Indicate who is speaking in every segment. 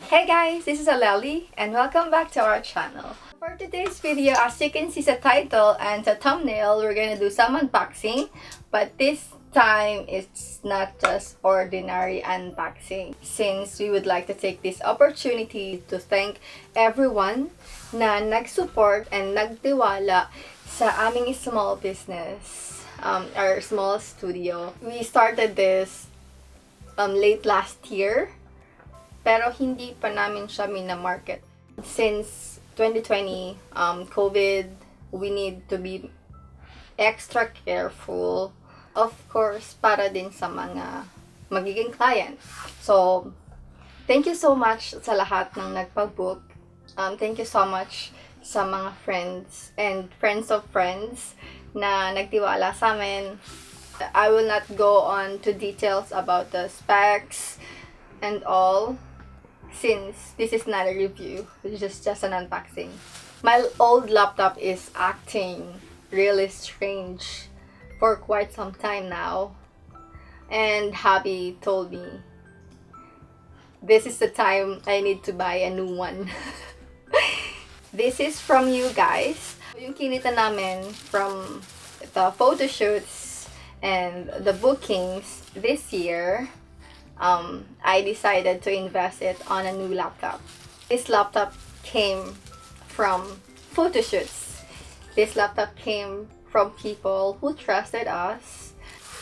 Speaker 1: Hey guys, this is Aleli and welcome back to our channel. For today's video, as you can see sa title and sa thumbnail, we're gonna do some unboxing, but this time it's not just ordinary unboxing, since we would like to take this opportunity to thank everyone na nag-support and nagtiwala sa aming small business, our small studio. We started this late last year, pero hindi pa namin siya mina-market. Since 2020, COVID, we need to be extra careful. Of course, para din sa mga magiging client. So, thank you so much sa lahat ng nagpag-book. Thank you so much sa mga friends and friends of friends na nagtiwala sa amin. I will not go on to details about the specs and all, since this is not a review, it's just an unboxing. My old laptop is acting really strange for quite some time now, and Happy told me this is the time I need to buy a new one. This is from you guys. Yung kinita namin from the photo shoots and the bookings this year, I decided to invest it on a new laptop. This laptop came from photo shoots. This laptop came from people who trusted us,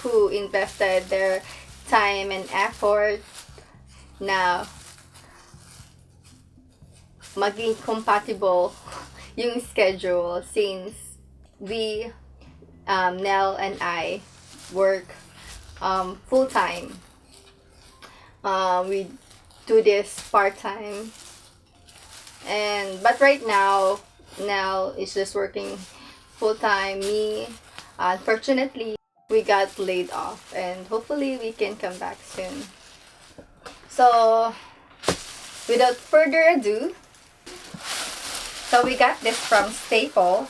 Speaker 1: who invested their time and effort na maging compatible yung schedule, since we, Nell and I, work full-time. We do this part-time, but right now Nell is just working full-time. Me, unfortunately, we got laid off, and hopefully we can come back soon. So without further ado, so we got this from Staples.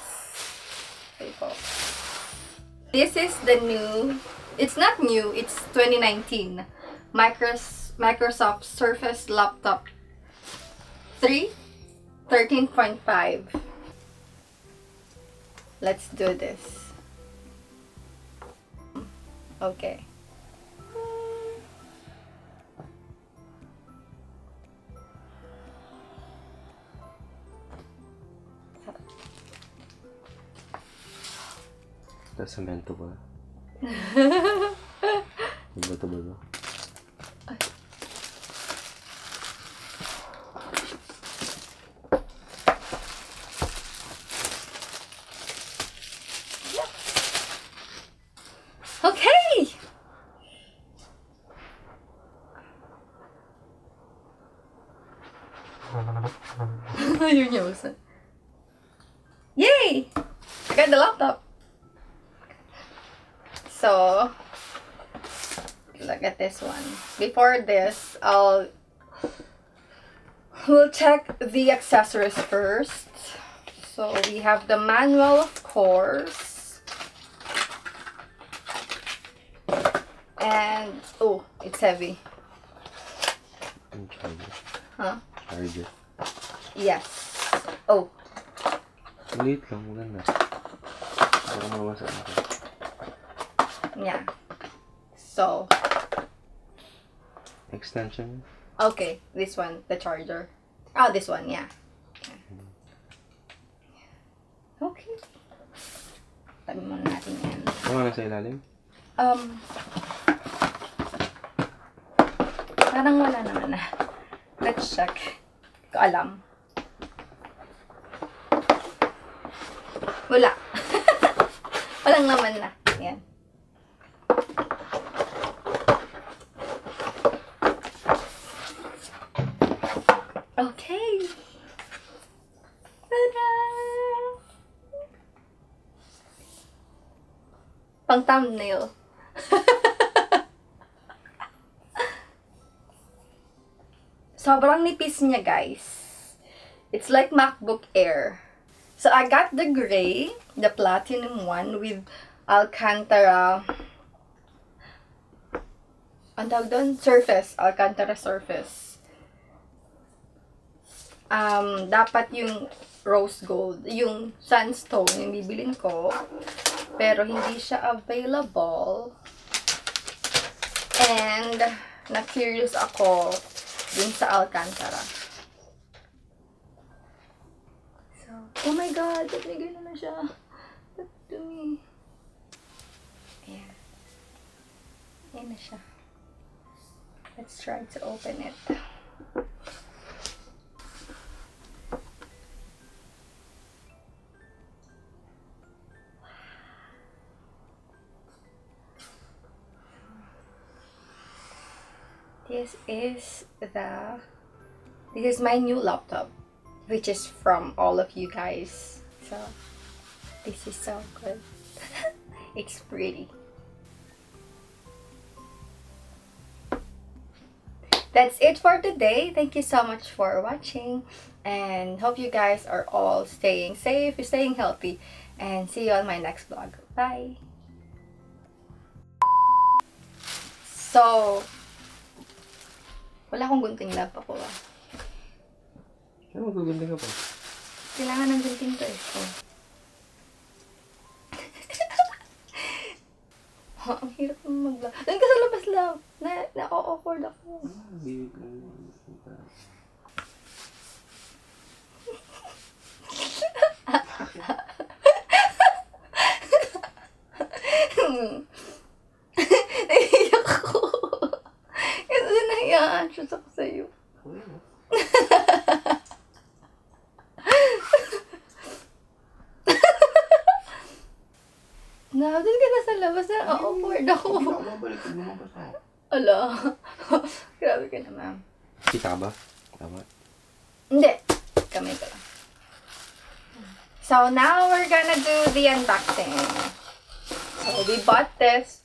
Speaker 1: This is the new, it's not new, it's 2019 Microsoft Surface Laptop 3 13.5. Let's do this. Okay.
Speaker 2: Semento ba? Bato-bato.
Speaker 1: Okay! Yun yung uso. Yay! I got the laptop. So, look at this one. Before this, we'll check the accessories first. So we have the manual, of course, and oh, it's heavy.
Speaker 2: Charger.
Speaker 1: Huh?
Speaker 2: Charger.
Speaker 1: Yes. Oh.
Speaker 2: Liit lang, maganda. Parang mawasa ako.
Speaker 1: Yeah. So.
Speaker 2: Extension.
Speaker 1: Okay, this one, the charger. Oh, this one, yeah. Okay. Tabi muna natin yan.
Speaker 2: Ano na sa ilalim?
Speaker 1: Parang wala naman na. Let's check. Hindi ko alam. Wala. Walang naman na. Yan. Okay. Ta-da! Pang thumbnail. Sobrang nipis niya, guys. It's like MacBook Air. So I got the gray, the platinum one with Alcantara. Ang tawag doon? Surface. Alcantara surface. dapat yung rose gold, yung sandstone yung bibilin ko. Pero hindi siya available. And, na-curious ako dun sa Alcantara. So, oh my God! Ba't may gano'n na siya? Ba't dumi? Ayan. Ayan na siya. Let's try to open it. This is my new laptop, which is from all of you guys. So this is so good. It's pretty. That's it for today. Thank you so much for watching, and hope you guys are all staying safe, staying healthy, and see you on my next vlog. Bye. So, wala akong gunting lab ako ah.
Speaker 2: Ano magagundin ka pa?
Speaker 1: Kailangan ng gunting to eh. So. Ang hirap mo mag-vlog. Doon ka sa labas lang. Na-awkward ako.
Speaker 2: Bibig lang.
Speaker 1: Naiiyak ako. Kasi naiya-anxious ako sa'yo. Na, doon ka na sa labas na awkward ako.
Speaker 2: Bumabalik pag lumabas ako.
Speaker 1: Ala. Grabe ka naman.
Speaker 2: Kita ka ba? Tama.
Speaker 1: Hindi. Kamay ka lang. So now we're gonna do the unboxing. So we bought this.